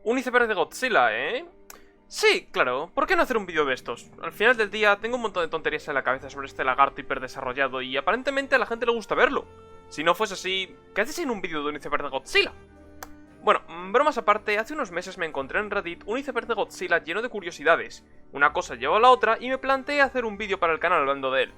Un iceberg de Godzilla, ¿eh? Sí, claro, ¿por qué no hacer un vídeo de estos? Al final del día tengo un montón de tonterías en la cabeza sobre este lagarto hiperdesarrollado y aparentemente a la gente le gusta verlo. Si no fuese así, ¿qué haces en un vídeo de un iceberg de Godzilla? Bueno, bromas aparte, hace unos meses me encontré en Reddit un iceberg de Godzilla lleno de curiosidades. Una cosa llevó a la otra y me planteé hacer un vídeo para el canal hablando de él.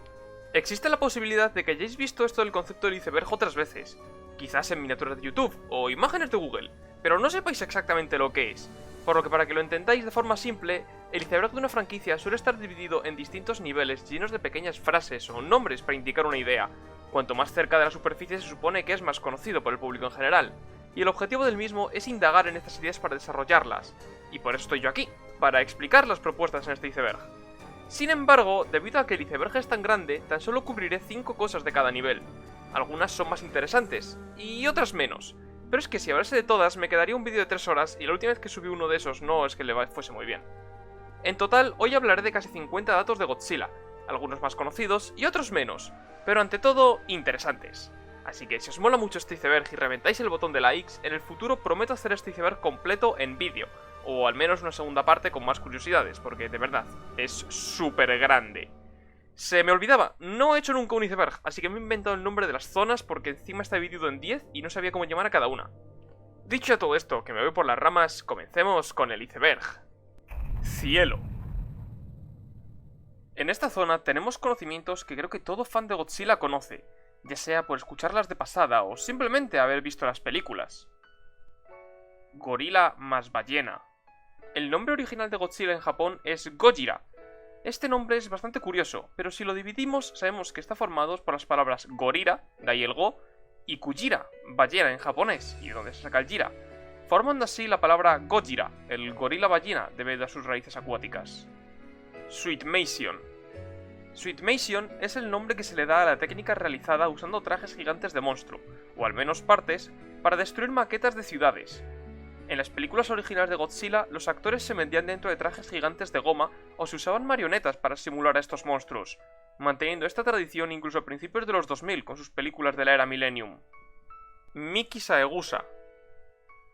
Existe la posibilidad de que hayáis visto esto del concepto del iceberg otras veces, quizás en miniaturas de YouTube o imágenes de Google, pero no sepáis exactamente lo que es. Por lo que para que lo entendáis de forma simple, el iceberg de una franquicia suele estar dividido en distintos niveles llenos de pequeñas frases o nombres para indicar una idea. Cuanto más cerca de la superficie se supone que es más conocido por el público en general, y el objetivo del mismo es indagar en estas ideas para desarrollarlas, y por eso estoy yo aquí, para explicar las propuestas en este iceberg. Sin embargo, debido a que el iceberg es tan grande, tan solo cubriré 5 cosas de cada nivel. Algunas son más interesantes, y otras menos. Pero es que si hablase de todas, me quedaría un vídeo de 3 horas y la última vez que subí uno de esos no es que le fuese muy bien. En total, hoy hablaré de casi 50 datos de Godzilla, algunos más conocidos y otros menos, pero ante todo, interesantes. Así que si os mola mucho este iceberg y reventáis el botón de likes, en el futuro prometo hacer este iceberg completo en vídeo, o al menos una segunda parte con más curiosidades, porque de verdad, es súper grande. Se me olvidaba, no he hecho nunca un iceberg, así que me he inventado el nombre de las zonas porque encima está dividido en 10 y no sabía cómo llamar a cada una. Dicho todo esto, que me voy por las ramas, comencemos con el iceberg. Cielo. En esta zona tenemos conocimientos que creo que todo fan de Godzilla conoce, ya sea por escucharlas de pasada o simplemente haber visto las películas. Gorila más ballena. El nombre original de Godzilla en Japón es Gojira. Este nombre es bastante curioso, pero si lo dividimos sabemos que está formado por las palabras gorira, de ahí el go, y kujira, ballena en japonés, y de donde se saca el jira, formando así la palabra Gojira, el gorila ballena debido a sus raíces acuáticas. Suitmation. Suitmation es el nombre que se le da a la técnica realizada usando trajes gigantes de monstruo, o al menos partes, para destruir maquetas de ciudades. En las películas originales de Godzilla, los actores se metían dentro de trajes gigantes de goma o se usaban marionetas para simular a estos monstruos, manteniendo esta tradición incluso a principios de los 2000 con sus películas de la era Millennium. Miki Saegusa.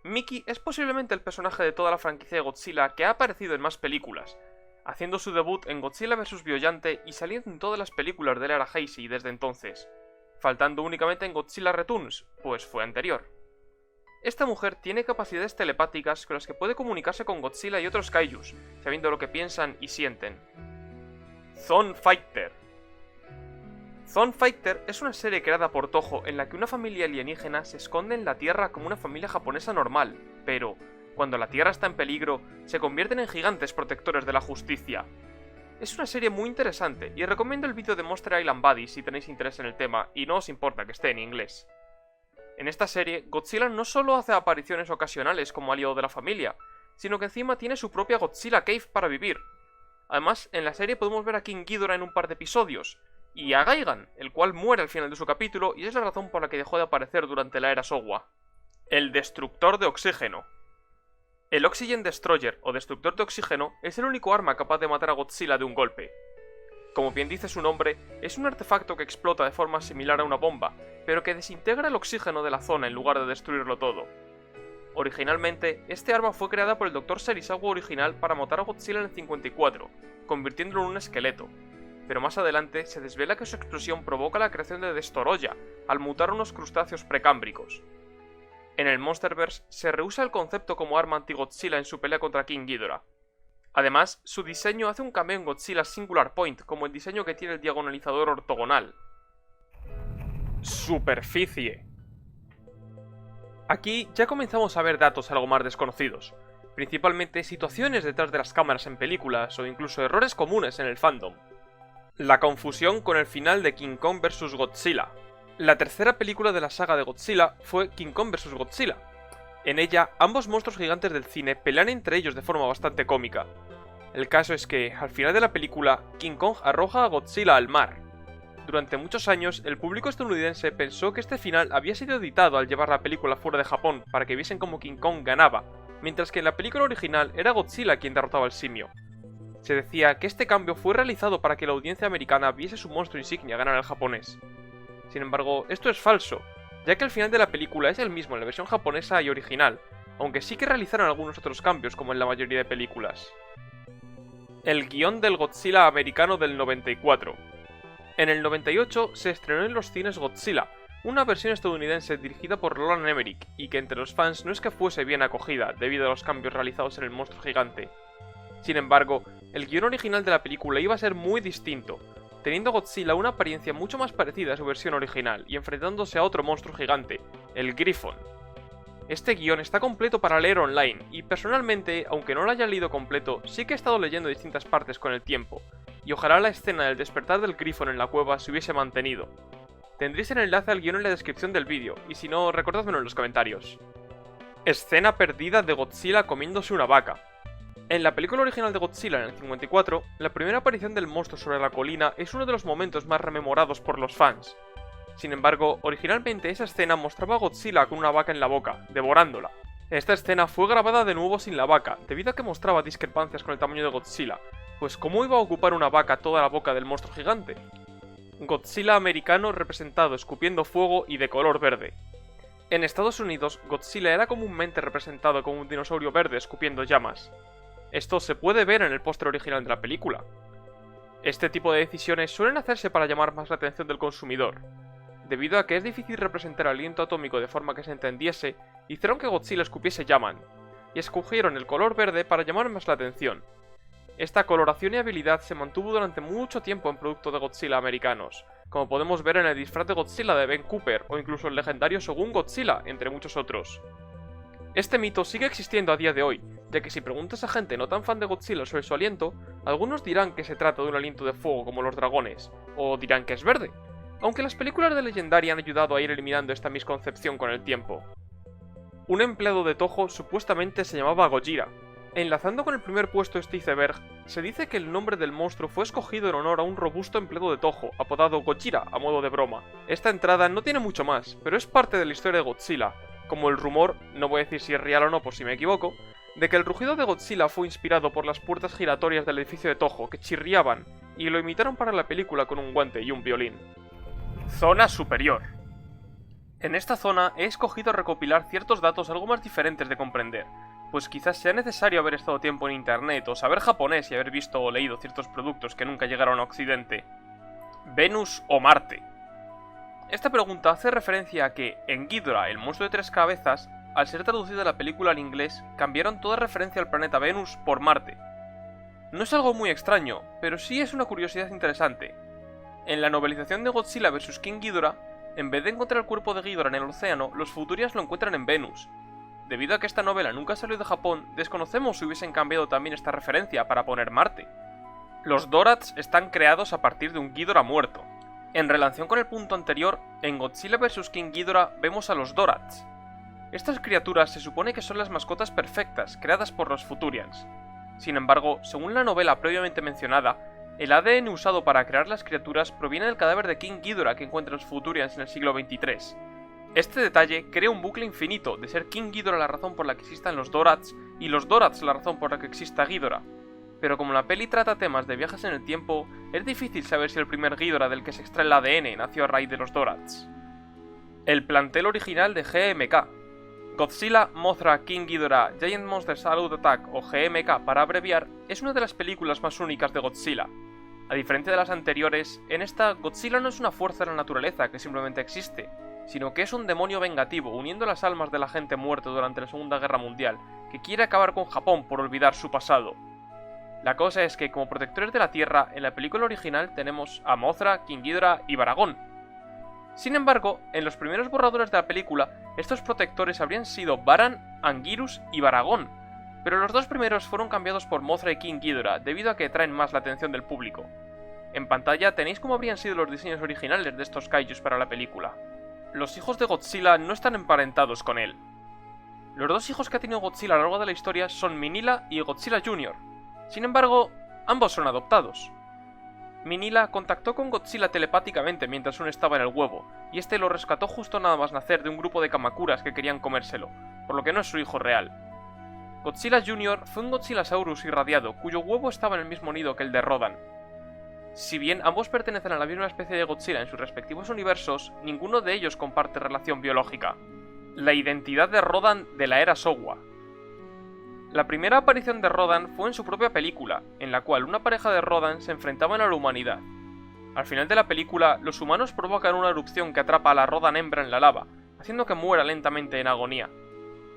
Miki es posiblemente el personaje de toda la franquicia de Godzilla que ha aparecido en más películas, haciendo su debut en Godzilla vs. Biollante y saliendo en todas las películas de la era Heisei desde entonces, faltando únicamente en Godzilla Returns, pues fue anterior. Esta mujer tiene capacidades telepáticas con las que puede comunicarse con Godzilla y otros kaijus, sabiendo lo que piensan y sienten. Zone Fighter. Zone Fighter es una serie creada por Toho en la que una familia alienígena se esconde en la Tierra como una familia japonesa normal, pero, cuando la Tierra está en peligro, se convierten en gigantes protectores de la justicia. Es una serie muy interesante y recomiendo el vídeo de Monster Island Buddies si tenéis interés en el tema y no os importa que esté en inglés. En esta serie, Godzilla no solo hace apariciones ocasionales como aliado de la familia, sino que encima tiene su propia Godzilla Cave para vivir. Además, en la serie podemos ver a King Ghidorah en un par de episodios, y a Gigan, el cual muere al final de su capítulo y es la razón por la que dejó de aparecer durante la era Showa. El Destructor de Oxígeno. El Oxygen Destroyer, o Destructor de Oxígeno, es el único arma capaz de matar a Godzilla de un golpe. Como bien dice su nombre, es un artefacto que explota de forma similar a una bomba, pero que desintegra el oxígeno de la zona en lugar de destruirlo todo. Originalmente, este arma fue creada por el Dr. Serizawa original para matar a Godzilla en el 54, convirtiéndolo en un esqueleto, pero más adelante se desvela que su explosión provoca la creación de Destoroyah, al mutar unos crustáceos precámbricos. En el Monsterverse se rehúsa el concepto como arma anti-Godzilla en su pelea contra King Ghidorah. Además, su diseño hace un cameo en Godzilla Singular Point, como el diseño que tiene el diagonalizador ortogonal. Superficie. Aquí ya comenzamos a ver datos algo más desconocidos, principalmente situaciones detrás de las cámaras en películas o incluso errores comunes en el fandom. La confusión con el final de King Kong vs. Godzilla. La tercera película de la saga de Godzilla fue King Kong vs. Godzilla. En ella, ambos monstruos gigantes del cine pelean entre ellos de forma bastante cómica. El caso es que, al final de la película, King Kong arroja a Godzilla al mar. Durante muchos años, el público estadounidense pensó que este final había sido editado al llevar la película fuera de Japón para que viesen cómo King Kong ganaba, mientras que en la película original era Godzilla quien derrotaba al simio. Se decía que este cambio fue realizado para que la audiencia americana viese su monstruo insignia ganar al japonés. Sin embargo, esto es falso, ya que el final de la película es el mismo en la versión japonesa y original, aunque sí que realizaron algunos otros cambios como en la mayoría de películas. El guión del Godzilla americano del 94. En el 98 se estrenó en los cines Godzilla, una versión estadounidense dirigida por Roland Emmerich y que entre los fans no es que fuese bien acogida debido a los cambios realizados en el monstruo gigante. Sin embargo, el guión original de la película iba a ser muy distinto, teniendo Godzilla una apariencia mucho más parecida a su versión original y enfrentándose a otro monstruo gigante, el Griffon. Este guión está completo para leer online y personalmente, aunque no lo haya leído completo, sí que he estado leyendo distintas partes con el tiempo, y ojalá la escena del despertar del Griffon en la cueva se hubiese mantenido. Tendréis el enlace al guión en la descripción del vídeo, y si no, recordádmelo en los comentarios. Escena perdida de Godzilla comiéndose una vaca. En la película original de Godzilla en el 54, la primera aparición del monstruo sobre la colina es uno de los momentos más rememorados por los fans. Sin embargo, originalmente esa escena mostraba a Godzilla con una vaca en la boca, devorándola. Esta escena fue grabada de nuevo sin la vaca, debido a que mostraba discrepancias con el tamaño de Godzilla, pues ¿cómo iba a ocupar una vaca toda la boca del monstruo gigante? Godzilla americano representado escupiendo fuego y de color verde. En Estados Unidos, Godzilla era comúnmente representado como un dinosaurio verde escupiendo llamas. Esto se puede ver en el póster original de la película. Este tipo de decisiones suelen hacerse para llamar más la atención del consumidor. Debido a que es difícil representar el aliento atómico de forma que se entendiese, hicieron que Godzilla escupiese llaman, y escogieron el color verde para llamar más la atención. Esta coloración y habilidad se mantuvo durante mucho tiempo en productos de Godzilla americanos, como podemos ver en el disfraz de Godzilla de Ben Cooper o incluso el legendario Shogun Godzilla, entre muchos otros. Este mito sigue existiendo a día de hoy, ya que si preguntas a gente no tan fan de Godzilla sobre su aliento, algunos dirán que se trata de un aliento de fuego como los dragones, o dirán que es verde, aunque las películas de Legendary han ayudado a ir eliminando esta misconcepción con el tiempo. Un empleado de Toho supuestamente se llamaba Gojira. Enlazando con el primer puesto este iceberg, se dice que el nombre del monstruo fue escogido en honor a un robusto empleado de Toho, apodado Gojira a modo de broma. Esta entrada no tiene mucho más, pero es parte de la historia de Godzilla, como el rumor, no voy a decir si es real o no por si me equivoco, de que el rugido de Godzilla fue inspirado por las puertas giratorias del edificio de Toho que chirriaban, y lo imitaron para la película con un guante y un violín. Zona superior. En esta zona he escogido recopilar ciertos datos algo más diferentes de comprender, pues quizás sea necesario haber estado tiempo en internet o saber japonés y haber visto o leído ciertos productos que nunca llegaron a Occidente. ¿Venus o Marte? Esta pregunta hace referencia a que, en Ghidorah, el monstruo de tres cabezas, al ser traducida la película al inglés, cambiaron toda referencia al planeta Venus por Marte. No es algo muy extraño, pero sí es una curiosidad interesante. En la novelización de Godzilla vs King Ghidorah, en vez de encontrar el cuerpo de Ghidorah en el océano, los Futurians lo encuentran en Venus. Debido a que esta novela nunca salió de Japón, desconocemos si hubiesen cambiado también esta referencia para poner Marte. Los Dorats están creados a partir de un Ghidorah muerto. En relación con el punto anterior, en Godzilla vs King Ghidorah vemos a los Dorats. Estas criaturas se supone que son las mascotas perfectas creadas por los Futurians. Sin embargo, según la novela previamente mencionada, el ADN usado para crear las criaturas proviene del cadáver de King Ghidorah que encuentra los Futurians en el siglo XXIII. Este detalle crea un bucle infinito de ser King Ghidorah la razón por la que existan los Dorats y los Dorats la razón por la que exista Ghidorah. Pero como la peli trata temas de viajes en el tiempo, es difícil saber si el primer Ghidorah del que se extrae el ADN nació a raíz de los Dorats. El plantel original de GMK. Godzilla, Mothra, King Ghidorah, Giant Monster Salute Attack o GMK para abreviar, es una de las películas más únicas de Godzilla. A diferencia de las anteriores, en esta Godzilla no es una fuerza de la naturaleza que simplemente existe, sino que es un demonio vengativo uniendo las almas de la gente muerta durante la Segunda Guerra Mundial, que quiere acabar con Japón por olvidar su pasado. La cosa es que como protectores de la Tierra, en la película original tenemos a Mothra, King Ghidorah y Baragon. Sin embargo, en los primeros borradores de la película, estos protectores habrían sido Baran, Anguirus y Baragon, pero los dos primeros fueron cambiados por Mothra y King Ghidorah debido a que atraen más la atención del público. En pantalla tenéis cómo habrían sido los diseños originales de estos kaijus para la película. Los hijos de Godzilla no están emparentados con él. Los dos hijos que ha tenido Godzilla a lo largo de la historia son Minilla y Godzilla Jr. Sin embargo, ambos son adoptados. Minilla contactó con Godzilla telepáticamente mientras aún estaba en el huevo, y este lo rescató justo nada más nacer de un grupo de Kamakuras que querían comérselo, por lo que no es su hijo real. Godzilla Jr. fue un Godzillasaurus irradiado, cuyo huevo estaba en el mismo nido que el de Rodan. Si bien ambos pertenecen a la misma especie de Godzilla en sus respectivos universos, ninguno de ellos comparte relación biológica. La identidad de Rodan de la era Showa. La primera aparición de Rodan fue en su propia película, en la cual una pareja de Rodan se enfrentaban a la humanidad. Al final de la película, los humanos provocan una erupción que atrapa a la Rodan hembra en la lava, haciendo que muera lentamente en agonía.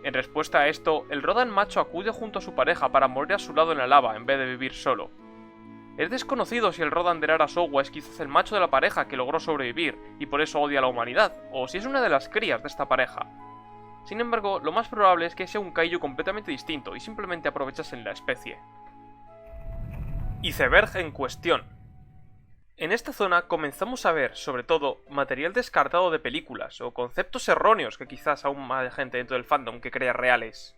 En respuesta a esto, el Rodan macho acude junto a su pareja para morir a su lado en la lava en vez de vivir solo. Es desconocido si el Rodan de la era Showa es quizás el macho de la pareja que logró sobrevivir y por eso odia a la humanidad, o si es una de las crías de esta pareja. Sin embargo, lo más probable es que sea un kaiju completamente distinto y simplemente aprovechasen la especie. Iceberg en cuestión. En esta zona comenzamos a ver, sobre todo, material descartado de películas o conceptos erróneos que quizás aún más gente dentro del fandom que crea reales.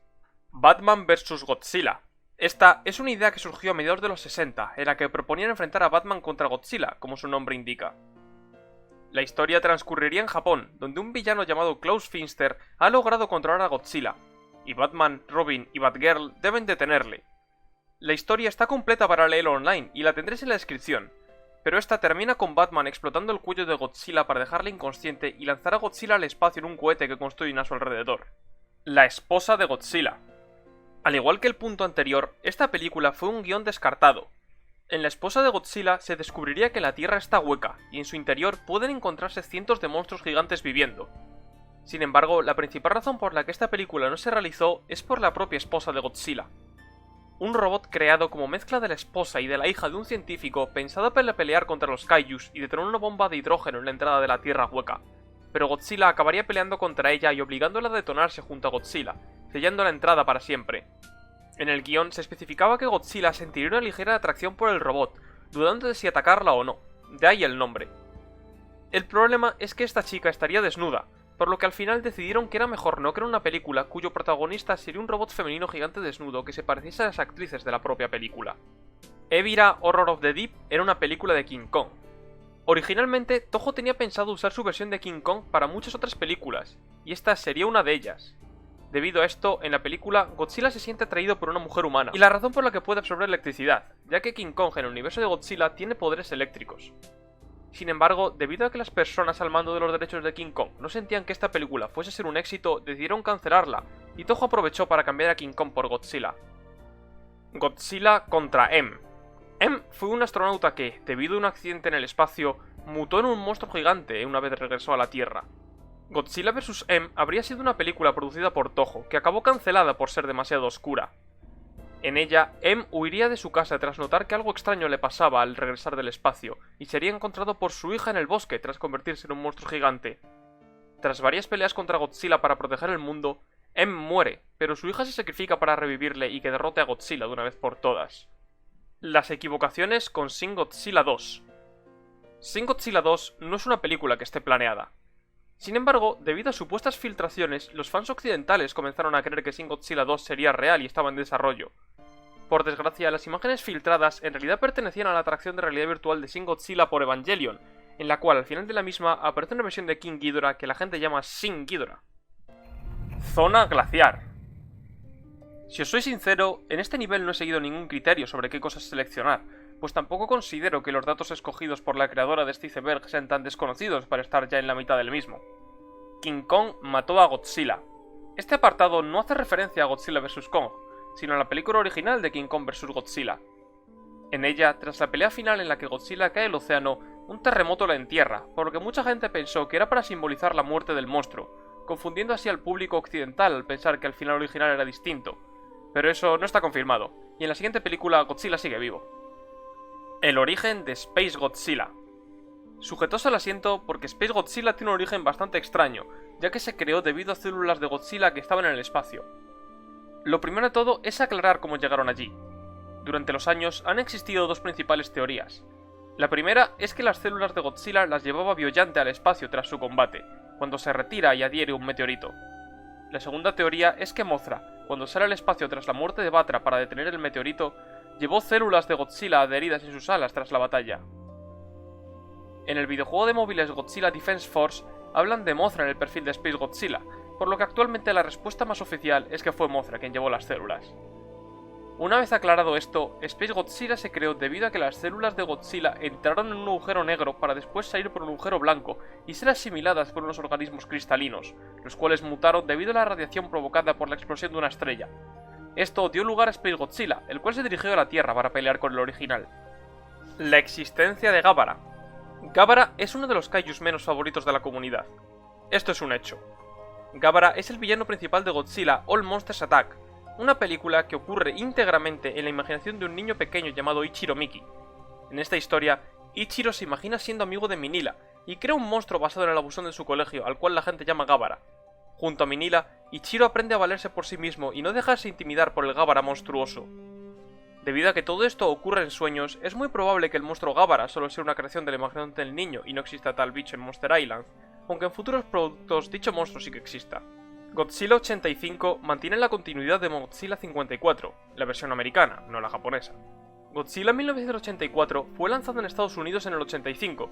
Batman vs Godzilla. Esta es una idea que surgió a mediados de los 60, en la que proponían enfrentar a Batman contra Godzilla, como su nombre indica. La historia transcurriría en Japón, donde un villano llamado Klaus Finster ha logrado controlar a Godzilla, y Batman, Robin y Batgirl deben detenerle. La historia está completa para leerlo online y la tendréis en la descripción, pero esta termina con Batman explotando el cuello de Godzilla para dejarle inconsciente y lanzar a Godzilla al espacio en un cohete que construyen a su alrededor. La esposa de Godzilla. Al igual que el punto anterior, esta película fue un guión descartado. En la esposa de Godzilla se descubriría que la Tierra está hueca, y en su interior pueden encontrarse cientos de monstruos gigantes viviendo. Sin embargo, la principal razón por la que esta película no se realizó es por la propia esposa de Godzilla. Un robot creado como mezcla de la esposa y de la hija de un científico pensado para pelear contra los kaijus y detonar una bomba de hidrógeno en la entrada de la Tierra hueca. Pero Godzilla acabaría peleando contra ella y obligándola a detonarse junto a Godzilla, sellando la entrada para siempre. En el guión se especificaba que Godzilla sentiría una ligera atracción por el robot, dudando de si atacarla o no, de ahí el nombre. El problema es que esta chica estaría desnuda, por lo que al final decidieron que era mejor no crear una película cuyo protagonista sería un robot femenino gigante desnudo que se pareciese a las actrices de la propia película. Evira Horror of the Deep era una película de King Kong. Originalmente, Toho tenía pensado usar su versión de King Kong para muchas otras películas, y esta sería una de ellas. Debido a esto, en la película, Godzilla se siente atraído por una mujer humana, y la razón por la que puede absorber electricidad, ya que King Kong en el universo de Godzilla tiene poderes eléctricos. Sin embargo, debido a que las personas al mando de los derechos de King Kong no sentían que esta película fuese a ser un éxito, decidieron cancelarla, y Toho aprovechó para cambiar a King Kong por Godzilla. Godzilla contra M. M fue un astronauta que, debido a un accidente en el espacio, mutó en un monstruo gigante una vez regresó a la Tierra. Godzilla vs. M habría sido una película producida por Toho, que acabó cancelada por ser demasiado oscura. En ella, M huiría de su casa tras notar que algo extraño le pasaba al regresar del espacio, y sería encontrado por su hija en el bosque tras convertirse en un monstruo gigante. Tras varias peleas contra Godzilla para proteger el mundo, M muere, pero su hija se sacrifica para revivirle y que derrote a Godzilla de una vez por todas. Las equivocaciones con Shin Godzilla 2. Shin Godzilla 2 no es una película que esté planeada. Sin embargo, debido a supuestas filtraciones, los fans occidentales comenzaron a creer que Shin Godzilla 2 sería real y estaba en desarrollo. Por desgracia, las imágenes filtradas en realidad pertenecían a la atracción de realidad virtual de Shin Godzilla por Evangelion, en la cual al final de la misma aparece una versión de King Ghidorah que la gente llama Shin Ghidorah. Zona glaciar. Si os soy sincero, en este nivel no he seguido ningún criterio sobre qué cosas seleccionar, pues tampoco considero que los datos escogidos por la creadora de este iceberg sean tan desconocidos para estar ya en la mitad del mismo. King Kong mató a Godzilla. Este apartado no hace referencia a Godzilla vs. Kong, sino a la película original de King Kong vs. Godzilla. En ella, tras la pelea final en la que Godzilla cae al océano, un terremoto la entierra, por lo que mucha gente pensó que era para simbolizar la muerte del monstruo, confundiendo así al público occidental al pensar que el final original era distinto. Pero eso no está confirmado, y en la siguiente película Godzilla sigue vivo. El origen de Space Godzilla. Sujetóse al asiento porque Space Godzilla tiene un origen bastante extraño, ya que se creó debido a células de Godzilla que estaban en el espacio. Lo primero de todo es aclarar cómo llegaron allí. Durante los años han existido dos principales teorías. La primera es que las células de Godzilla las llevaba Biollante al espacio tras su combate, cuando se retira y adhiere un meteorito. La segunda teoría es que Mothra, cuando sale al espacio tras la muerte de Batra para detener el meteorito, llevó células de Godzilla adheridas en sus alas tras la batalla. En el videojuego de móviles Godzilla Defense Force hablan de Mothra en el perfil de Space Godzilla, por lo que actualmente la respuesta más oficial es que fue Mothra quien llevó las células. Una vez aclarado esto, Space Godzilla se creó debido a que las células de Godzilla entraron en un agujero negro para después salir por un agujero blanco y ser asimiladas por unos organismos cristalinos, los cuales mutaron debido a la radiación provocada por la explosión de una estrella. Esto dio lugar a Space Godzilla, el cual se dirigió a la Tierra para pelear con el original. La existencia de Gabara. Gabara es uno de los kaijus menos favoritos de la comunidad. Esto es un hecho. Gabara es el villano principal de Godzilla All Monsters Attack, una película que ocurre íntegramente en la imaginación de un niño pequeño llamado Ichiro Miki. En esta historia, Ichiro se imagina siendo amigo de Minilla y crea un monstruo basado en el abusón de su colegio, al cual la gente llama Gabara. Junto a Minilla, Ichiro aprende a valerse por sí mismo y no dejarse intimidar por el Gabara monstruoso. Debido a que todo esto ocurre en sueños, es muy probable que el monstruo Gabara solo sea una creación de la imaginación del niño y no exista tal bicho en Monster Island, aunque en futuros productos dicho monstruo sí que exista. Godzilla 85 mantiene la continuidad de Godzilla 54, la versión americana, no la japonesa. Godzilla 1984 fue lanzado en Estados Unidos en el 85,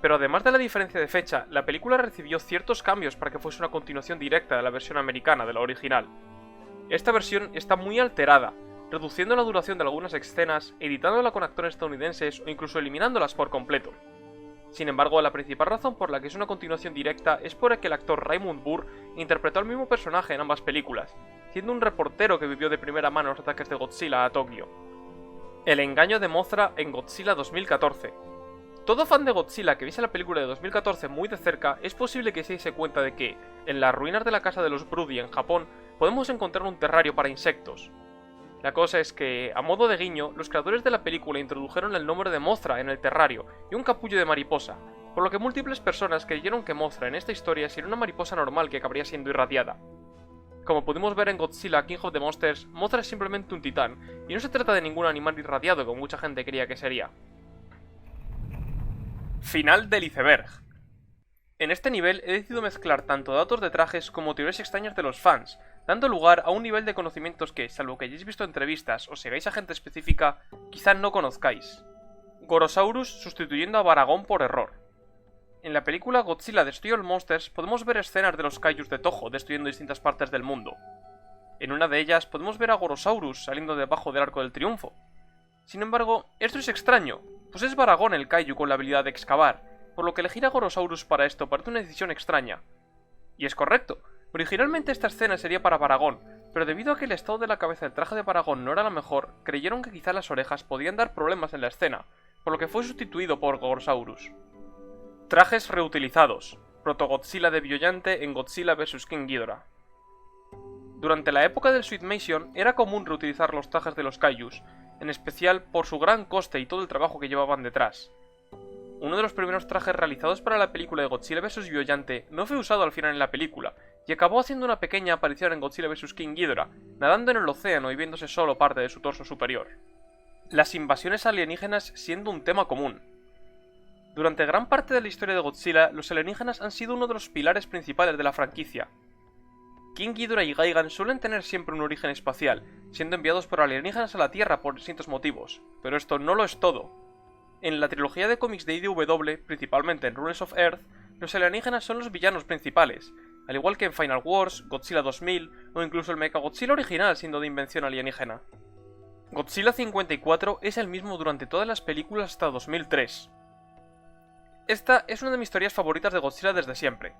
pero además de la diferencia de fecha, la película recibió ciertos cambios para que fuese una continuación directa de la versión americana de la original. Esta versión está muy alterada, reduciendo la duración de algunas escenas, editándola con actores estadounidenses o incluso eliminándolas por completo. Sin embargo, la principal razón por la que es una continuación directa es por que el actor Raymond Burr interpretó al mismo personaje en ambas películas, siendo un reportero que vivió de primera mano los ataques de Godzilla a Tokio. El engaño de Mothra en Godzilla 2014. Todo fan de Godzilla que viese la película de 2014 muy de cerca es posible que se diese cuenta de que, en las ruinas de la casa de los Broody en Japón, podemos encontrar un terrario para insectos. La cosa es que, a modo de guiño, los creadores de la película introdujeron el nombre de Mothra en el terrario y un capullo de mariposa, por lo que múltiples personas creyeron que Mothra en esta historia sería una mariposa normal que acabaría siendo irradiada. Como pudimos ver en Godzilla King of the Monsters, Mothra es simplemente un titán, y no se trata de ningún animal irradiado como mucha gente creía que sería. Final del iceberg. En este nivel he decidido mezclar tanto datos de trajes como teorías extrañas de los fans, dando lugar a un nivel de conocimientos que, salvo que hayáis visto entrevistas o sigáis a gente específica, quizá no conozcáis. Gorosaurus sustituyendo a Baragon por error. En la película Godzilla Destroy All Monsters podemos ver escenas de los kaijus de Toho destruyendo distintas partes del mundo. En una de ellas podemos ver a Gorosaurus saliendo debajo del Arco del Triunfo. Sin embargo, esto es extraño, pues es Baragon el kaiju con la habilidad de excavar, por lo que elegir a Gorosaurus para esto parece una decisión extraña. Y es correcto, originalmente esta escena sería para Baragon, pero debido a que el estado de la cabeza del traje de Baragon no era la mejor, creyeron que quizá las orejas podían dar problemas en la escena, por lo que fue sustituido por Gorosaurus. Trajes reutilizados. Proto-Godzilla de Biollante en Godzilla vs King Ghidorah. Durante la época del Suitmation era común reutilizar los trajes de los kaijus, en especial por su gran coste y todo el trabajo que llevaban detrás. Uno de los primeros trajes realizados para la película de Godzilla vs Biollante no fue usado al final en la película, y acabó haciendo una pequeña aparición en Godzilla vs King Ghidorah, nadando en el océano y viéndose solo parte de su torso superior. Las invasiones alienígenas siendo un tema común. Durante gran parte de la historia de Godzilla, los alienígenas han sido uno de los pilares principales de la franquicia. King Ghidorah y Gigan suelen tener siempre un origen espacial, siendo enviados por alienígenas a la Tierra por distintos motivos, pero esto no lo es todo. En la trilogía de cómics de IDW, principalmente en Runes of Earth, los alienígenas son los villanos principales, al igual que en Final Wars, Godzilla 2000 o incluso el Mechagodzilla original siendo de invención alienígena. Godzilla 54 es el mismo durante todas las películas hasta 2003. Esta es una de mis teorías favoritas de Godzilla desde siempre.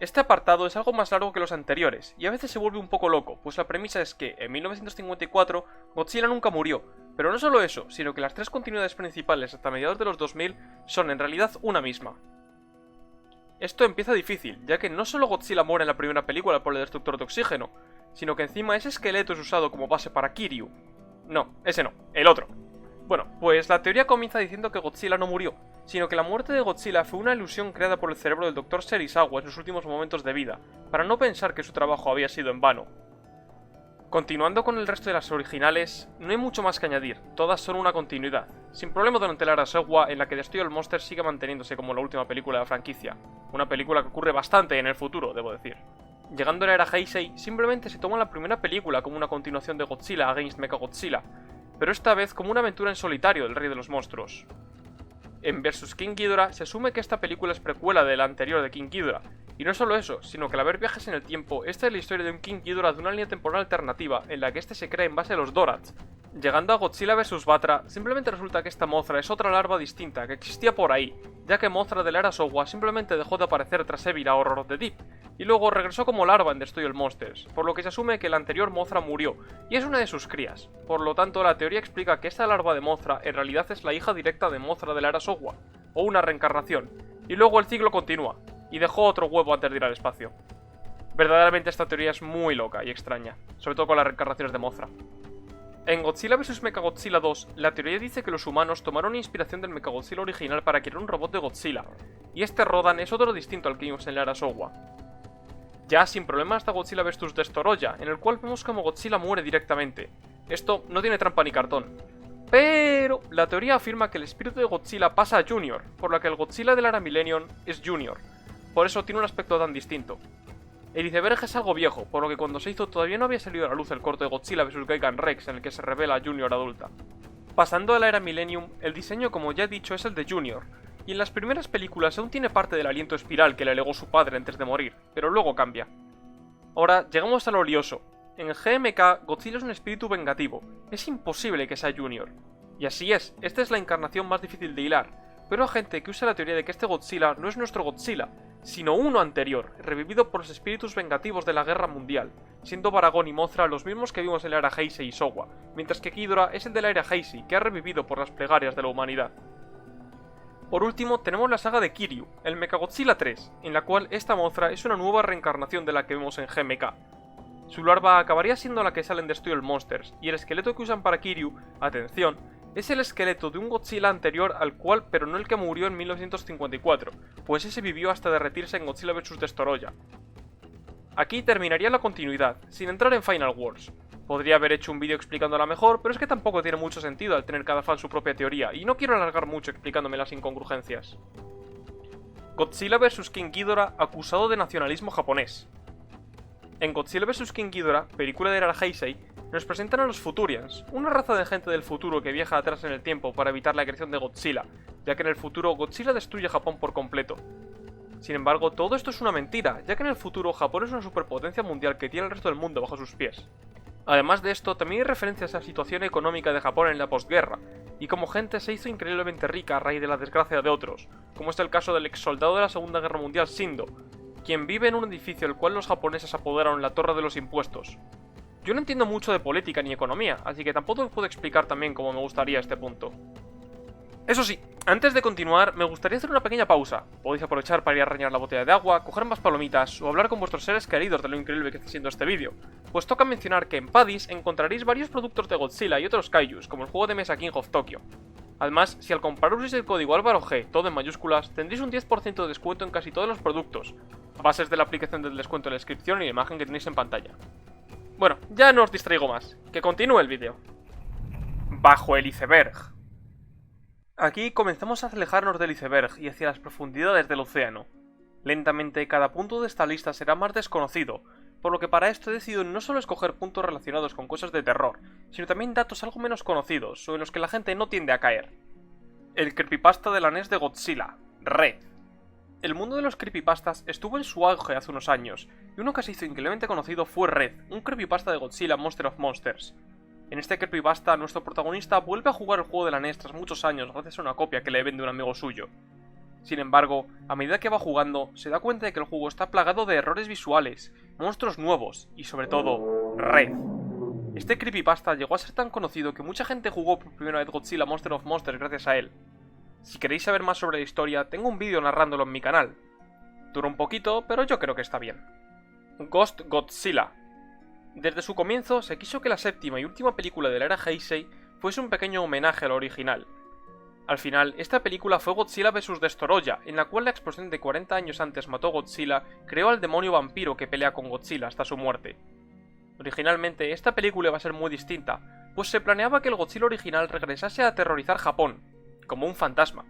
Este apartado es algo más largo que los anteriores, y a veces se vuelve un poco loco, pues la premisa es que, en 1954, Godzilla nunca murió, pero no solo eso, sino que las tres continuidades principales hasta mediados de los 2000 son en realidad una misma. Esto empieza difícil, ya que no solo Godzilla muere en la primera película por el destructor de oxígeno, sino que encima ese esqueleto es usado como base para Kiryu. No, ese no, el otro. Bueno, pues la teoría comienza diciendo que Godzilla no murió, sino que la muerte de Godzilla fue una ilusión creada por el cerebro del Dr. Serizawa en sus últimos momentos de vida, para no pensar que su trabajo había sido en vano. Continuando con el resto de las originales, no hay mucho más que añadir, todas son una continuidad, sin problema durante la era Showa en la que Destroy All Monsters sigue manteniéndose como la última película de la franquicia, una película que ocurre bastante en el futuro, debo decir. Llegando a la era Heisei, simplemente se toma la primera película como una continuación de Godzilla Against Mechagodzilla, pero esta vez como una aventura en solitario del Rey de los Monstruos. En vs King Ghidorah se asume que esta película es precuela de la anterior de King Ghidorah, Y no solo eso, sino que al haber viajes en el tiempo, esta es la historia de un King Ghidorah de una línea temporal alternativa en la que este se crea en base a los Dorats. Llegando a Godzilla vs Batra, simplemente resulta que esta Mothra es otra larva distinta que existía por ahí, ya que Mothra de la era Showa simplemente dejó de aparecer tras Evil a Horror of the Deep, y luego regresó como larva en Destroy All Monsters, por lo que se asume que la anterior Mothra murió, y es una de sus crías. Por lo tanto, la teoría explica que esta larva de Mothra en realidad es la hija directa de Mothra de la era Showa, o una reencarnación, y luego el ciclo continúa, y dejó otro huevo antes de ir al espacio. Verdaderamente esta teoría es muy loca y extraña, sobre todo con las reencarnaciones de Mothra. En Godzilla vs Mechagodzilla 2, la teoría dice que los humanos tomaron inspiración del Mechagodzilla original para crear un robot de Godzilla, y este Rodan es otro distinto al que vimos en la era Showa. Ya sin problemas está Godzilla vs Destoroyah, en el cual vemos como Godzilla muere directamente. Esto no tiene trampa ni cartón. Pero la teoría afirma que el espíritu de Godzilla pasa a Junior, por lo que el Godzilla de la era Millennium es Junior. Por eso tiene un aspecto tan distinto. El iceberg es algo viejo, por lo que cuando se hizo todavía no había salido a la luz el corto de Godzilla vs Gigan Rex en el que se revela a Junior adulta. Pasando a la era Millennium, el diseño como ya he dicho es el de Junior, y en las primeras películas aún tiene parte del aliento espiral que le legó su padre antes de morir, pero luego cambia. Ahora llegamos a lo lioso. En GMK, Godzilla es un espíritu vengativo, es imposible que sea Junior. Y así es, esta es la encarnación más difícil de hilar, pero hay gente que usa la teoría de que este Godzilla no es nuestro Godzilla, sino uno anterior, revivido por los espíritus vengativos de la Guerra Mundial, siendo Baragon y Mothra los mismos que vimos en la era Heisei y Showa, mientras que Ghidorah es el de la era Heisei, que ha revivido por las plegarias de la humanidad. Por último, tenemos la saga de Kiryu, el Mechagodzilla 3, en la cual esta Mothra es una nueva reencarnación de la que vemos en GMK. Su larva acabaría siendo la que sale en Destroy All Monsters, y el esqueleto que usan para Kiryu, atención, es el esqueleto de un Godzilla anterior al cual, pero no el que murió en 1954, pues ese vivió hasta derretirse en Godzilla vs Destoroyah. Aquí terminaría la continuidad, sin entrar en Final Wars. Podría haber hecho un vídeo explicándola mejor, pero es que tampoco tiene mucho sentido al tener cada fan su propia teoría, y no quiero alargar mucho explicándome las incongruencias. Godzilla vs King Ghidorah acusado de nacionalismo japonés. En Godzilla vs King Ghidorah, película de era Heisei, nos presentan a los Futurians, una raza de gente del futuro que viaja atrás en el tiempo para evitar la creación de Godzilla, ya que en el futuro Godzilla destruye Japón por completo. Sin embargo, todo esto es una mentira, ya que en el futuro Japón es una superpotencia mundial que tiene el resto del mundo bajo sus pies. Además de esto, también hay referencias a la situación económica de Japón en la posguerra, y como gente se hizo increíblemente rica a raíz de la desgracia de otros, como es el caso del ex soldado de la Segunda Guerra Mundial Shindo, quien vive en un edificio el cual los japoneses apoderaron la Torre de los Impuestos. Yo no entiendo mucho de política ni economía, así que tampoco puedo explicar también como me gustaría este punto. Eso sí, antes de continuar, me gustaría hacer una pequeña pausa. Podéis aprovechar para ir a rellenar la botella de agua, coger más palomitas o hablar con vuestros seres queridos de lo increíble que está siendo este vídeo. Pues toca mencionar que en Paddy's encontraréis varios productos de Godzilla y otros kaijus, como el juego de mesa King of Tokyo. Además, si al comprar uséis el código AlvaroG, todo en mayúsculas, tendréis un 10% de descuento en casi todos los productos, a bases de la aplicación del descuento en la descripción y la imagen que tenéis en pantalla. Bueno, ya no os distraigo más, que continúe el vídeo. Bajo el iceberg. Aquí comenzamos a alejarnos del iceberg y hacia las profundidades del océano. Lentamente, cada punto de esta lista será más desconocido, por lo que para esto he decidido no solo escoger puntos relacionados con cosas de terror, sino también datos algo menos conocidos, o en los que la gente no tiende a caer. El creepypasta de la NES de Godzilla, Red. El mundo de los creepypastas estuvo en su auge hace unos años, y uno que se hizo increíblemente conocido fue Red, un creepypasta de Godzilla Monster of Monsters. En este creepypasta, nuestro protagonista vuelve a jugar el juego de la NES tras muchos años gracias a una copia que le vende un amigo suyo. Sin embargo, a medida que va jugando, se da cuenta de que el juego está plagado de errores visuales, monstruos nuevos y sobre todo, Red. Este creepypasta llegó a ser tan conocido que mucha gente jugó por primera vez Godzilla Monster of Monsters gracias a él. Si queréis saber más sobre la historia, tengo un vídeo narrándolo en mi canal. Dura un poquito, pero yo creo que está bien. Ghost Godzilla. Desde su comienzo se quiso que la séptima y última película de la era Heisei fuese un pequeño homenaje al original. Al final, esta película fue Godzilla vs Destoroyah, en la cual la explosión de 40 años antes mató a Godzilla, creó al demonio vampiro que pelea con Godzilla hasta su muerte. Originalmente, esta película iba a ser muy distinta, pues se planeaba que el Godzilla original regresase a aterrorizar Japón, como un fantasma.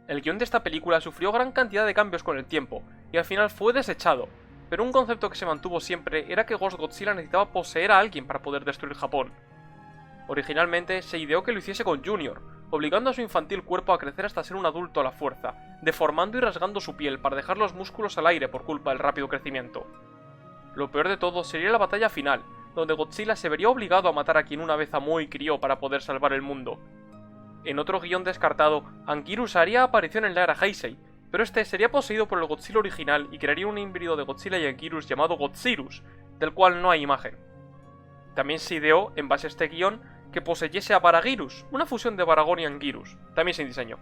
El guión de esta película sufrió gran cantidad de cambios con el tiempo, y al final fue desechado, pero un concepto que se mantuvo siempre era que Ghost Godzilla necesitaba poseer a alguien para poder destruir Japón. Originalmente se ideó que lo hiciese con Junior, obligando a su infantil cuerpo a crecer hasta ser un adulto a la fuerza, deformando y rasgando su piel para dejar los músculos al aire por culpa del rápido crecimiento. Lo peor de todo sería la batalla final, donde Godzilla se vería obligado a matar a quien una vez amó y crió para poder salvar el mundo. En otro guión descartado, Anguirus haría aparición en la era Heisei, pero este sería poseído por el Godzilla original y crearía un híbrido de Godzilla y Anguirus llamado Godzirus, del cual no hay imagen. También se ideó, en base a este guión, que poseyese a Baragirus, una fusión de Baragón y Anguirus, también sin diseño.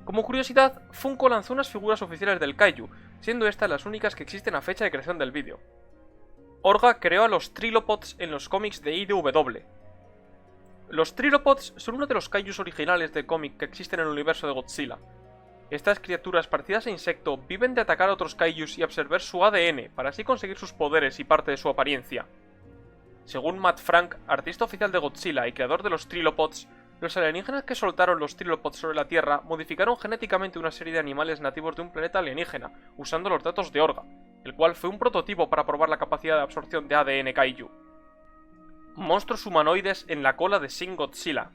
Como curiosidad, Funko lanzó unas figuras oficiales del Kaiju, siendo estas las únicas que existen a fecha de creación del vídeo. Orga creó a los Trilopods en los cómics de IDW. Los Trilopods son uno de los Kaijus originales del cómic que existen en el universo de Godzilla. Estas criaturas parecidas a insecto viven de atacar a otros Kaijus y absorber su ADN para así conseguir sus poderes y parte de su apariencia. Según Matt Frank, artista oficial de Godzilla y creador de los Trilopods, los alienígenas que soltaron los Trilopods sobre la Tierra modificaron genéticamente una serie de animales nativos de un planeta alienígena, usando los datos de Orga, el cual fue un prototipo para probar la capacidad de absorción de ADN Kaiju. Monstruos humanoides en la cola de Shin Godzilla.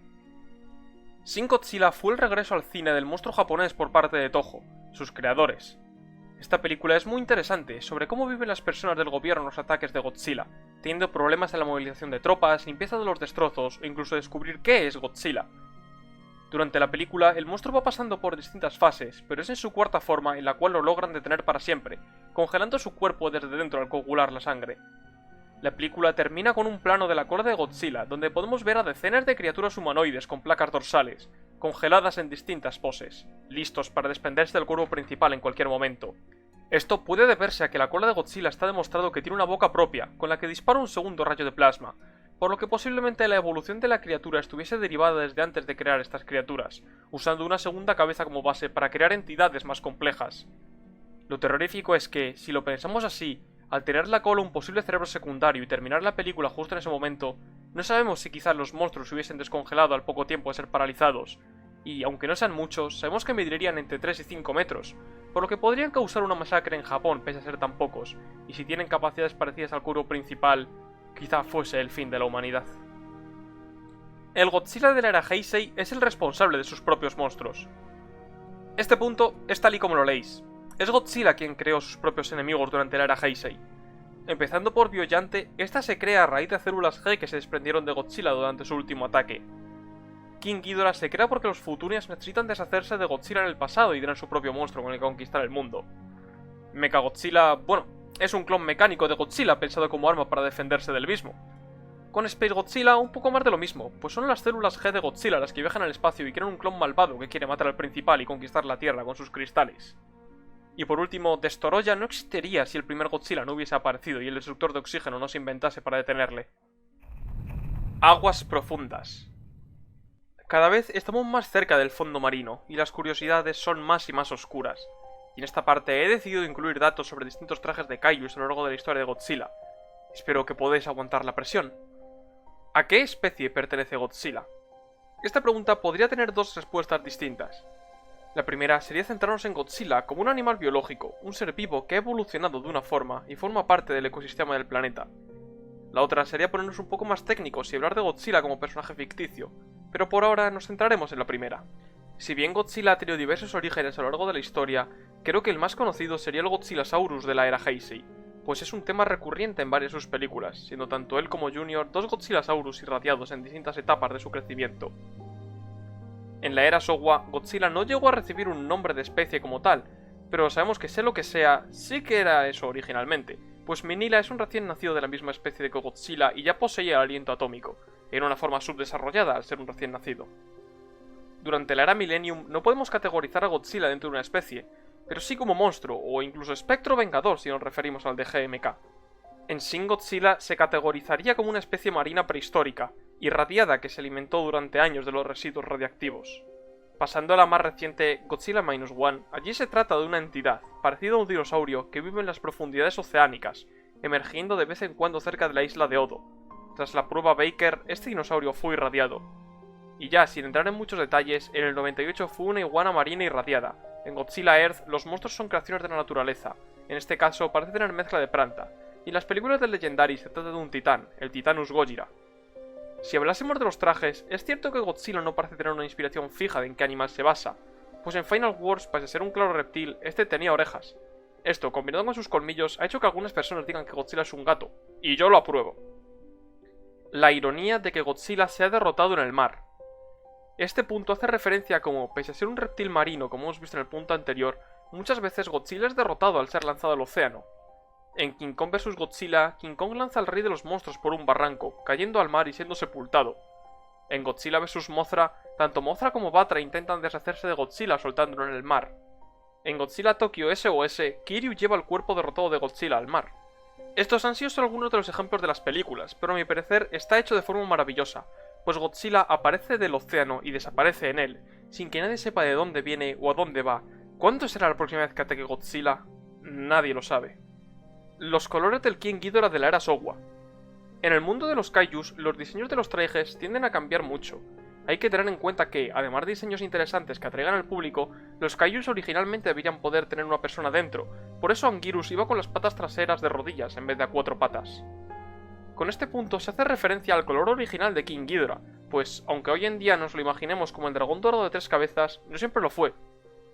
Shin Godzilla fue el regreso al cine del monstruo japonés por parte de Toho, sus creadores. Esta película es muy interesante sobre cómo viven las personas del gobierno en los ataques de Godzilla, teniendo problemas en la movilización de tropas, limpieza de los destrozos e incluso descubrir qué es Godzilla. Durante la película, el monstruo va pasando por distintas fases, pero es en su cuarta forma en la cual lo logran detener para siempre, congelando su cuerpo desde dentro al coagular la sangre. La película termina con un plano de la cola de Godzilla, donde podemos ver a decenas de criaturas humanoides con placas dorsales, congeladas en distintas poses, listos para desprenderse del cuerpo principal en cualquier momento. Esto puede deberse a que la cola de Godzilla está demostrado que tiene una boca propia, con la que dispara un segundo rayo de plasma, por lo que posiblemente la evolución de la criatura estuviese derivada desde antes de crear estas criaturas, usando una segunda cabeza como base para crear entidades más complejas. Lo terrorífico es que, si lo pensamos así, al tener la cola un posible cerebro secundario y terminar la película justo en ese momento, no sabemos si quizás los monstruos se hubiesen descongelado al poco tiempo de ser paralizados, y aunque no sean muchos, sabemos que medirían entre 3 y 5 metros, por lo que podrían causar una masacre en Japón pese a ser tan pocos, y si tienen capacidades parecidas al cuerpo principal, quizá fuese el fin de la humanidad. El Godzilla de la era Heisei es el responsable de sus propios monstruos. Este punto es tal y como lo leéis. Es Godzilla quien creó sus propios enemigos durante la era Heisei. Empezando por Biollante, esta se crea a raíz de células G que se desprendieron de Godzilla durante su último ataque. King Ghidorah se crea porque los Futunias necesitan deshacerse de Godzilla en el pasado y tener su propio monstruo con el que conquistar el mundo. Mechagodzilla, bueno, es un clon mecánico de Godzilla pensado como arma para defenderse del mismo. Con Space Godzilla un poco más de lo mismo, pues son las células G de Godzilla las que viajan al espacio y crean un clon malvado que quiere matar al principal y conquistar la Tierra con sus cristales. Y por último, Destoroyah no existiría si el primer Godzilla no hubiese aparecido y el destructor de oxígeno no se inventase para detenerle. Aguas profundas. Cada vez estamos más cerca del fondo marino, y las curiosidades son más y más oscuras. Y en esta parte he decidido incluir datos sobre distintos trajes de Kaijus a lo largo de la historia de Godzilla. Espero que podáis aguantar la presión. ¿A qué especie pertenece Godzilla? Esta pregunta podría tener dos respuestas distintas. La primera sería centrarnos en Godzilla como un animal biológico, un ser vivo que ha evolucionado de una forma y forma parte del ecosistema del planeta. La otra sería ponernos un poco más técnicos y hablar de Godzilla como personaje ficticio, pero por ahora nos centraremos en la primera. Si bien Godzilla ha tenido diversos orígenes a lo largo de la historia, creo que el más conocido sería el Godzillasaurus de la era Heisei, pues es un tema recurrente en varias de sus películas, siendo tanto él como Junior dos Godzillasaurus irradiados en distintas etapas de su crecimiento. En la era Showa, Godzilla no llegó a recibir un nombre de especie como tal, pero sabemos que sea lo que sea, sí que era eso originalmente, pues Minilla es un recién nacido de la misma especie de Godzilla y ya poseía el aliento atómico, en una forma subdesarrollada al ser un recién nacido. Durante la era Millennium no podemos categorizar a Godzilla dentro de una especie, pero sí como monstruo o incluso espectro vengador si nos referimos al de GMK. En Shin Godzilla se categorizaría como una especie marina prehistórica, irradiada que se alimentó durante años de los residuos radiactivos. Pasando a la más reciente Godzilla -1, allí se trata de una entidad, parecida a un dinosaurio que vive en las profundidades oceánicas, emergiendo de vez en cuando cerca de la isla de Odo. Tras la prueba Baker, este dinosaurio fue irradiado. Y ya, sin entrar en muchos detalles, en el 98 fue una iguana marina irradiada. En Godzilla Earth, los monstruos son creaciones de la naturaleza, en este caso parece tener mezcla de planta, y en las películas de Legendary se trata de un titán, el Titanus Gojira. Si hablásemos de los trajes, es cierto que Godzilla no parece tener una inspiración fija de en qué animal se basa, pues en Final Wars, pese a ser un claro reptil, este tenía orejas. Esto, combinado con sus colmillos, ha hecho que algunas personas digan que Godzilla es un gato, y yo lo apruebo. La ironía de que Godzilla se ha derrotado en el mar. Este punto hace referencia a cómo, pese a ser un reptil marino como hemos visto en el punto anterior, muchas veces Godzilla es derrotado al ser lanzado al océano. En King Kong vs Godzilla, King Kong lanza al rey de los monstruos por un barranco, cayendo al mar y siendo sepultado. En Godzilla vs Mothra, tanto Mothra como Batra intentan deshacerse de Godzilla soltándolo en el mar. En Godzilla Tokyo SOS, Kiryu lleva el cuerpo derrotado de Godzilla al mar. Estos han sido solo algunos de los ejemplos de las películas, pero a mi parecer está hecho de forma maravillosa, pues Godzilla aparece del océano y desaparece en él, sin que nadie sepa de dónde viene o a dónde va. ¿Cuándo será la próxima vez que ataque Godzilla? Nadie lo sabe. Los colores del King Ghidorah de la era Showa. En el mundo de los kaijus, los diseños de los trajes tienden a cambiar mucho. Hay que tener en cuenta que, además de diseños interesantes que atraigan al público, los kaijus originalmente deberían poder tener una persona dentro, por eso Anguirus iba con las patas traseras de rodillas en vez de a 4 patas. Con este punto se hace referencia al color original de King Ghidorah, pues, aunque hoy en día nos lo imaginemos como el dragón dorado de 3 cabezas, no siempre lo fue.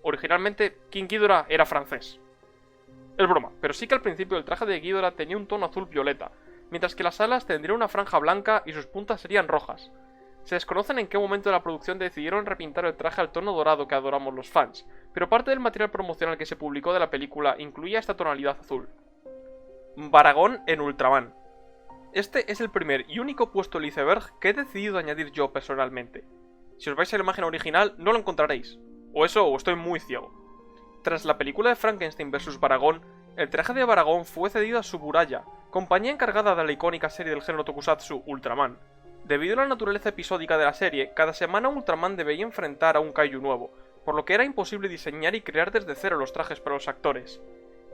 Originalmente, King Ghidorah era francés. Es broma, pero sí que al principio el traje de Ghidorah tenía un tono azul violeta, mientras que las alas tendrían una franja blanca y sus puntas serían rojas. Se desconocen en qué momento de la producción decidieron repintar el traje al tono dorado que adoramos los fans, pero parte del material promocional que se publicó de la película incluía esta tonalidad azul. Baragon en Ultraman. Este es el primer y único puesto del iceberg que he decidido añadir yo personalmente. Si os vais a la imagen original no lo encontraréis, o eso o estoy muy ciego. Tras la película de Frankenstein vs Baragon, el traje de Baragon fue cedido a Suburaya, compañía encargada de la icónica serie del género tokusatsu Ultraman. Debido a la naturaleza episódica de la serie, cada semana Ultraman debía enfrentar a un kaiju nuevo, por lo que era imposible diseñar y crear desde cero los trajes para los actores.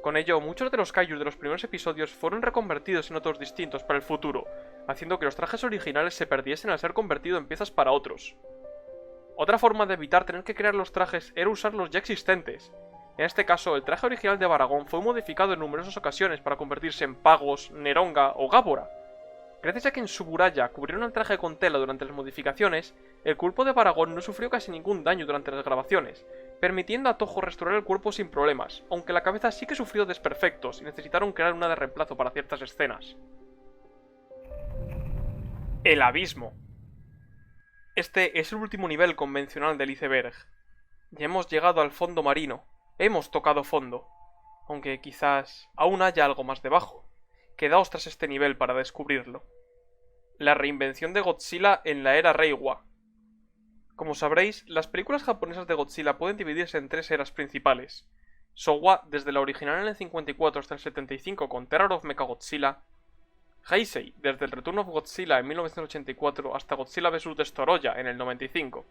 Con ello, muchos de los kaijus de los primeros episodios fueron reconvertidos en otros distintos para el futuro, haciendo que los trajes originales se perdiesen al ser convertidos en piezas para otros. Otra forma de evitar tener que crear los trajes era usar los ya existentes. En este caso, el traje original de Baragon fue modificado en numerosas ocasiones para convertirse en Pagos, Neronga o Gábora. Gracias a que en Suburaya cubrieron el traje con tela durante las modificaciones, el cuerpo de Baragon no sufrió casi ningún daño durante las grabaciones, permitiendo a Toho restaurar el cuerpo sin problemas, aunque la cabeza sí que sufrió desperfectos y necesitaron crear una de reemplazo para ciertas escenas. El abismo. Este es el último nivel convencional del iceberg. Ya hemos llegado al fondo marino. Hemos tocado fondo, aunque quizás aún haya algo más debajo. Quedaos tras este nivel para descubrirlo. La reinvención de Godzilla en la era Reiwa. Como sabréis, las películas japonesas de Godzilla pueden dividirse en 3 eras principales. Showa, desde la original en el 54 hasta el 75 con Terror of Mechagodzilla. Heisei, desde el Return of Godzilla en 1984 hasta Godzilla vs Destoroyah en el 95.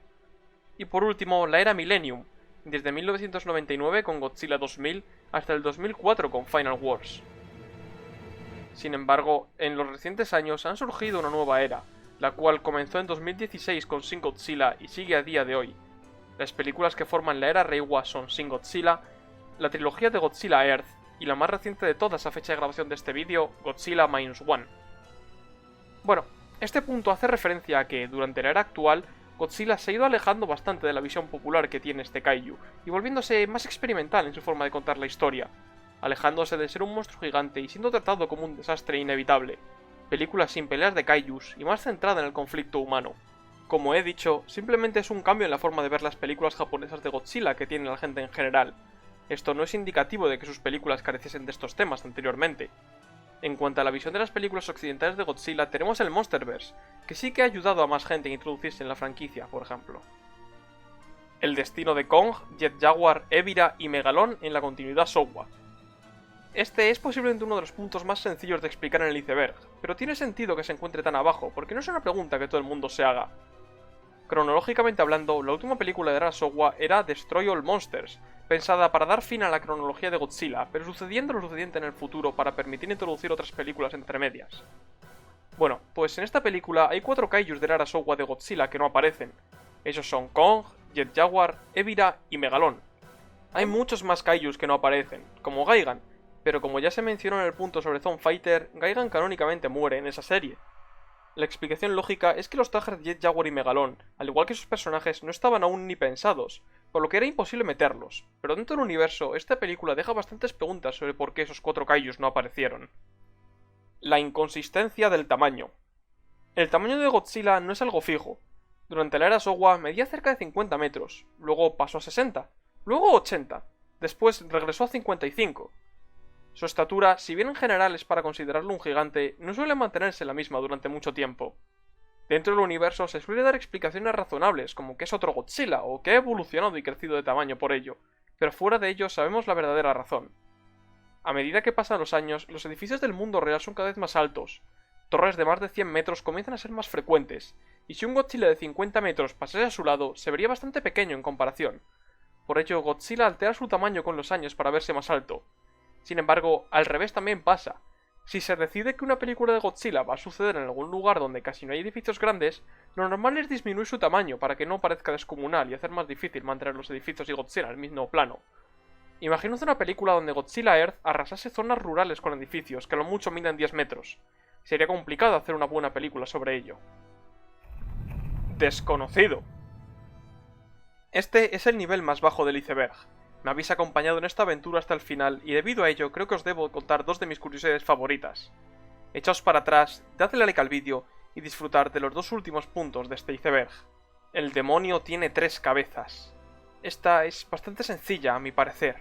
Y por último, la era Millennium, desde 1999 con Godzilla 2000 hasta el 2004 con Final Wars. Sin embargo, en los recientes años han surgido una nueva era, la cual comenzó en 2016 con Shin Godzilla y sigue a día de hoy. Las películas que forman la era Reiwa son Shin Godzilla, la trilogía de Godzilla Earth y la más reciente de todas a fecha de grabación de este vídeo, Godzilla -1. Bueno, este punto hace referencia a que, durante la era actual, Godzilla se ha ido alejando bastante de la visión popular que tiene este kaiju, y volviéndose más experimental en su forma de contar la historia, alejándose de ser un monstruo gigante y siendo tratado como un desastre inevitable, películas sin peleas de kaijus y más centrada en el conflicto humano. Como he dicho, simplemente es un cambio en la forma de ver las películas japonesas de Godzilla que tiene la gente en general. Esto no es indicativo de que sus películas careciesen de estos temas anteriormente. En cuanto a la visión de las películas occidentales de Godzilla, tenemos el Monsterverse, que sí que ha ayudado a más gente a introducirse en la franquicia, por ejemplo. El destino de Kong, Jet Jaguar, Ebirah y Megalón en la continuidad Showa. Este es posiblemente uno de los puntos más sencillos de explicar en el iceberg, pero tiene sentido que se encuentre tan abajo, porque no es una pregunta que todo el mundo se haga. Cronológicamente hablando, la última película de era Showa era Destroy All Monsters, pensada para dar fin a la cronología de Godzilla, pero sucediendo lo sucediente en el futuro para permitir introducir otras películas entre medias. Bueno, pues en esta película hay 4 kaijus de la era Showa de Godzilla que no aparecen. Esos son Kong, Jet Jaguar, Ebirah y Megalón. Hay muchos más kaijus que no aparecen, como Gigan, pero como ya se mencionó en el punto sobre Zone Fighter, Gigan canónicamente muere en esa serie. La explicación lógica es que los trajes de Jet Jaguar y Megalón, al igual que sus personajes, no estaban aún ni pensados, por lo que era imposible meterlos, pero dentro del universo, esta película deja bastantes preguntas sobre por qué esos 4 kaijus no aparecieron. La inconsistencia del tamaño. El tamaño de Godzilla no es algo fijo. Durante la era Showa medía cerca de 50 metros, luego pasó a 60, luego 80, después regresó a 55. Su estatura, si bien en general es para considerarlo un gigante, no suele mantenerse la misma durante mucho tiempo. Dentro del universo se suele dar explicaciones razonables, como que es otro Godzilla, o que ha evolucionado y crecido de tamaño por ello, pero fuera de ello sabemos la verdadera razón. A medida que pasan los años, los edificios del mundo real son cada vez más altos. Torres de más de 100 metros comienzan a ser más frecuentes, y si un Godzilla de 50 metros pasase a su lado, se vería bastante pequeño en comparación. Por ello, Godzilla altera su tamaño con los años para verse más alto. Sin embargo, al revés también pasa. Si se decide que una película de Godzilla va a suceder en algún lugar donde casi no hay edificios grandes, lo normal es disminuir su tamaño para que no parezca descomunal y hacer más difícil mantener los edificios y Godzilla en el mismo plano. Imagínate una película donde Godzilla Earth arrasase zonas rurales con edificios que a lo mucho miden 10 metros. Sería complicado hacer una buena película sobre ello. Desconocido. Este es el nivel más bajo del iceberg. Me habéis acompañado en esta aventura hasta el final y debido a ello creo que os debo contar 2 de mis curiosidades favoritas. Echaos para atrás, dadle like al vídeo y disfrutar de los 2 últimos puntos de este iceberg. El demonio tiene 3 cabezas. Esta es bastante sencilla a mi parecer.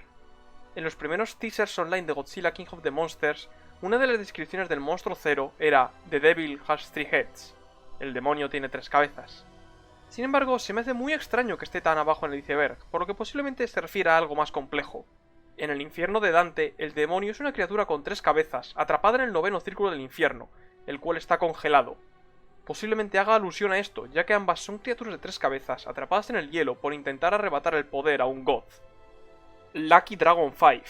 En los primeros teasers online de Godzilla King of the Monsters, una de las descripciones del monstruo Zero era The Devil has 3 heads. El demonio tiene 3 cabezas. Sin embargo, se me hace muy extraño que esté tan abajo en el iceberg, por lo que posiblemente se refiera a algo más complejo. En el infierno de Dante, el demonio es una criatura con 3 cabezas, atrapada en el 9º círculo del infierno, el cual está congelado. Posiblemente haga alusión a esto, ya que ambas son criaturas de 3 cabezas, atrapadas en el hielo por intentar arrebatar el poder a un god. Lucky Dragon 5.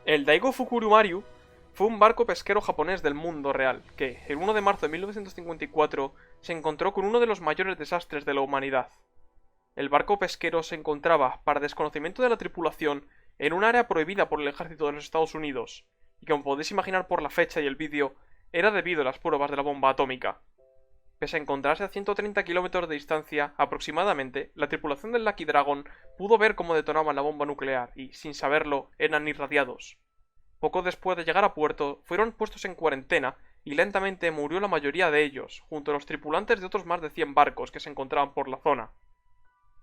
El Daigo Fukurumaru fue un barco pesquero japonés del mundo real, que, el 1 de marzo de 1954, se encontró con uno de los mayores desastres de la humanidad. El barco pesquero se encontraba, para desconocimiento de la tripulación, en un área prohibida por el ejército de los Estados Unidos, y como podéis imaginar por la fecha y el vídeo, era debido a las pruebas de la bomba atómica. Pese a encontrarse a 130 kilómetros de distancia, aproximadamente, la tripulación del Lucky Dragon pudo ver cómo detonaban la bomba nuclear y, sin saberlo, eran irradiados. Poco después de llegar a puerto, fueron puestos en cuarentena y lentamente murió la mayoría de ellos, junto a los tripulantes de otros más de 100 barcos que se encontraban por la zona.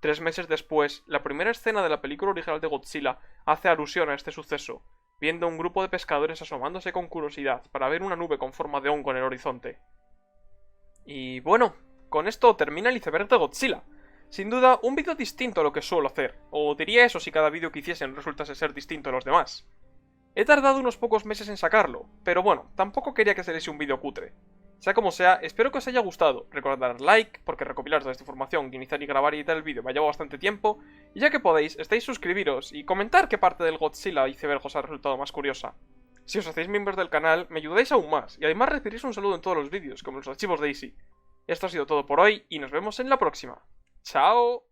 3 meses después, la primera escena de la película original de Godzilla hace alusión a este suceso, viendo a un grupo de pescadores asomándose con curiosidad para ver una nube con forma de hongo en el horizonte. Y bueno, con esto termina el iceberg de Godzilla. Sin duda, un vídeo distinto a lo que suelo hacer, o diría eso si cada vídeo que hiciesen resultase ser distinto a los demás. He tardado unos pocos meses en sacarlo, pero bueno, tampoco quería que saliese un vídeo cutre. Sea como sea, espero que os haya gustado, recordad dar like, porque recopilar toda esta información, iniciar y grabar y editar el vídeo me ha llevado bastante tiempo, y ya que podéis, estáis suscribiros y comentar qué parte del Godzilla iceberg os ha resultado más curiosa. Si os hacéis miembros del canal, me ayudáis aún más, y además recibiréis un saludo en todos los vídeos, como los archivos de Easy. Esto ha sido todo por hoy, y nos vemos en la próxima. ¡Chao!